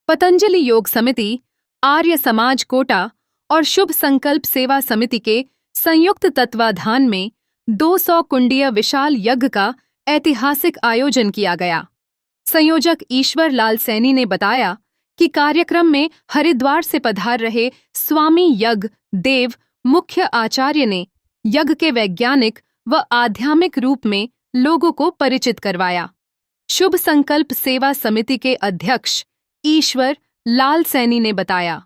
पतंजलि योग समिति, आर्य समाज कोटा और शुभ संकल्प सेवा समिति के संयुक्त तत्वाधान में 200 कुंडीय विशाल यज्ञ का ऐतिहासिक आयोजन किया गया। संयोजक ईश्वर लाल सैनी ने बताया कि कार्यक्रम में हरिद्वार से पधार रहे स्वामी यज्ञ देव मुख्य आचार्य ने यज्ञ के वैज्ञानिक व आध्यात्मिक रूप में लोगों को परिचित करवाया। शुभ संकल्प सेवा समिति के अध्यक्ष ईश्वर लाल सैनी ने बताया,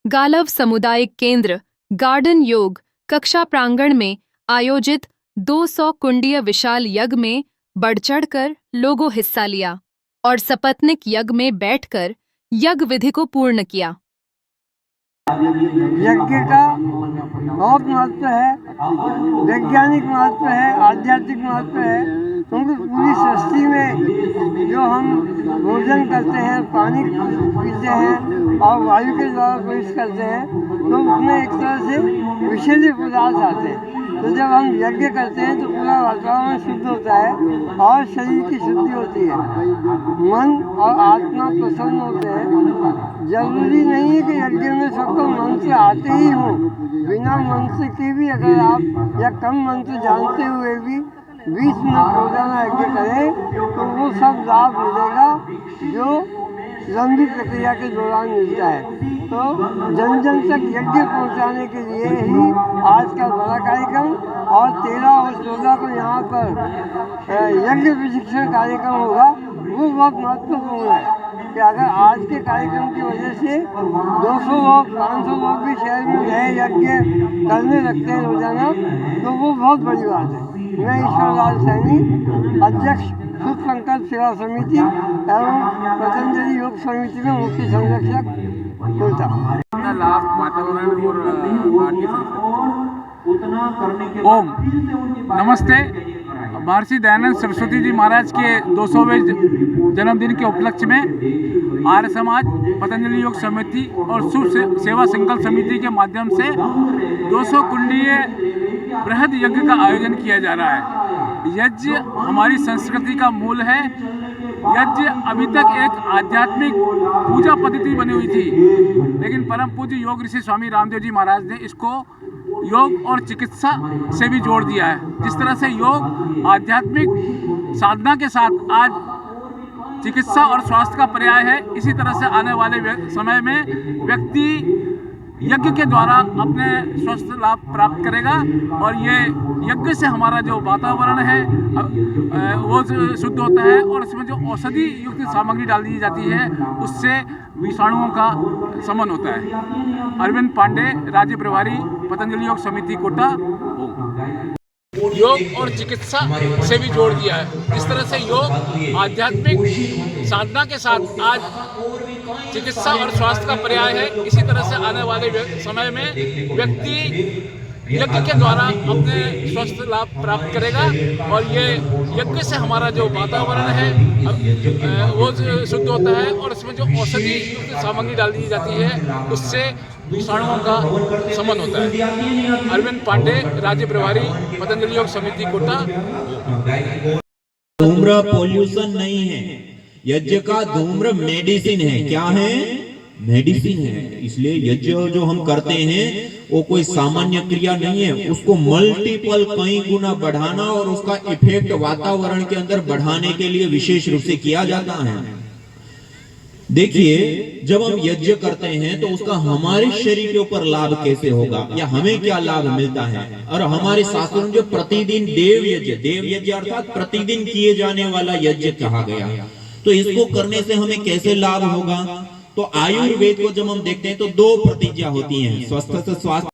गालव सामुदायिक केंद्र गार्डन योग कक्षा प्रांगण में आयोजित 200 कुंडीय विशाल यज्ञ में बढ़ चढ़कर लोगों हिस्सा लिया और सपत्निक यज्ञ में बैठकर यज्ञ विधि को पूर्ण किया। यज्ञ का बहुत महत्व है, वैज्ञानिक महत्व है, आध्यात्मिक महत्व है, क्योंकि पूरी सृष्टि में जो हम भोजन करते हैं, पानी पीते हैं और वायु के द्वारा प्रवेश करते हैं, तो उसमें एक तरह से विषैले पदार्थ आते हैं। तो जब हम यज्ञ करते हैं तो पूरा वातावरण शुद्ध होता है और शरीर की शुद्धि होती है, मन और आत्मा प्रसन्न होते हैं। जरूरी नहीं है कि यज्ञ में सबको मंत्र आते ही हों, बिना मंत्र के भी अगर आप या कम मंत्र जानते हुए भी 20 मिनट रोजाना यज्ञ करें तो वो सब लाभ मिलेगा जो लंबी प्रक्रिया के दौरान मिलता है। तो जन जन तक यज्ञ पहुंचाने के लिए ही आज का बड़ा कार्यक्रम और 13 और 14 को यहाँ पर यज्ञ प्रशिक्षण कार्यक्रम होगा, वो बहुत महत्वपूर्ण है कि अगर आज के कार्यक्रम की वजह से 200 लोग 500 लोग भी शहर में नए यज्ञ करने लगते हैं रोजाना, तो वो बहुत बड़ी बात है। मैं ईश्वर लाल सैनी, अध्यक्ष शुभ संकल्प सेवा समिति एवं पतंजलि योग समिति में मुख्य संरक्षक कोटा। लाभ वातावरण ओम नमस्ते। महर्षि दयानंद सरस्वती जी महाराज के 200वें जन्मदिन के उपलक्ष्य में आर्य समाज, पतंजलि योग समिति और शुभ सेवा संकल्प समिति के माध्यम से 200 कुंडीय बृहद यज्ञ का आयोजन किया जा रहा है। यज्ञ हमारी संस्कृति का मूल है। यज्ञ अभी तक एक आध्यात्मिक पूजा पद्धति बनी हुई थी, लेकिन परम पूज्य योग ऋषि स्वामी रामदेव जी महाराज ने इसको योग और चिकित्सा से भी जोड़ दिया है। जिस तरह से योग आध्यात्मिक साधना के साथ आज चिकित्सा और स्वास्थ्य का पर्याय है, इसी तरह से आने वाले समय में व्यक्ति यज्ञ के द्वारा अपने स्वस्थ लाभ प्राप्त करेगा और ये यज्ञ से हमारा जो वातावरण है वो शुद्ध होता है और इसमें जो औषधि युक्त सामग्री डाल दी जाती है उससे विषाणुओं का शमन होता है। अरविंद पांडे, राज्य प्रभारी, पतंजलि योग समिति कोटा। योग और चिकित्सा से भी जोड़ दिया है। जिस तरह से योग आध्यात्मिक साधना के साथ आज चिकित्सा और स्वास्थ्य का पर्याय है, इसी तरह से आने वाले समय में व्यक्ति यज्ञ के द्वारा अपने स्वस्थ लाभ प्राप्त करेगा और ये यज्ञ से हमारा जो वातावरण है वो शुद्ध होता है और इसमें जो औषधि युक्त सामग्री डाल दी जाती है उससे विषाणुओं का शमन होता है। अरविंद पांडे, राज्य प्रभारी, पतंजलि योग समिति कोटा। धूम्र पॉल्यूशन नहीं है, यज्ञ का धूम्र मेडिसिन है। क्या है? मेडिसिन है। इसलिए यज्ञ जो हम करते हैं वो कोई सामान्य क्रिया नहीं है, उसको मल्टीपल कई गुना बढ़ाना और उसका इफेक्ट वातावरण के अंदर बढ़ाने के लिए विशेष रूप से किया जाता है। देखिए, जब हम यज्ञ करते हैं तो उसका हमारे शरीर के ऊपर लाभ कैसे होगा या हमें क्या लाभ मिलता है। और हमारे शास्त्रों में जो प्रतिदिन देव यज्ञ अर्थात प्रतिदिन किए जाने वाला यज्ञ कहा गया, तो इसको करने से हमें कैसे लाभ होगा। तो आयुर्वेद को जब हम देखते हैं तो 2 प्रतिज्ञा होती हैं, स्वस्थ से स्वास्थ्य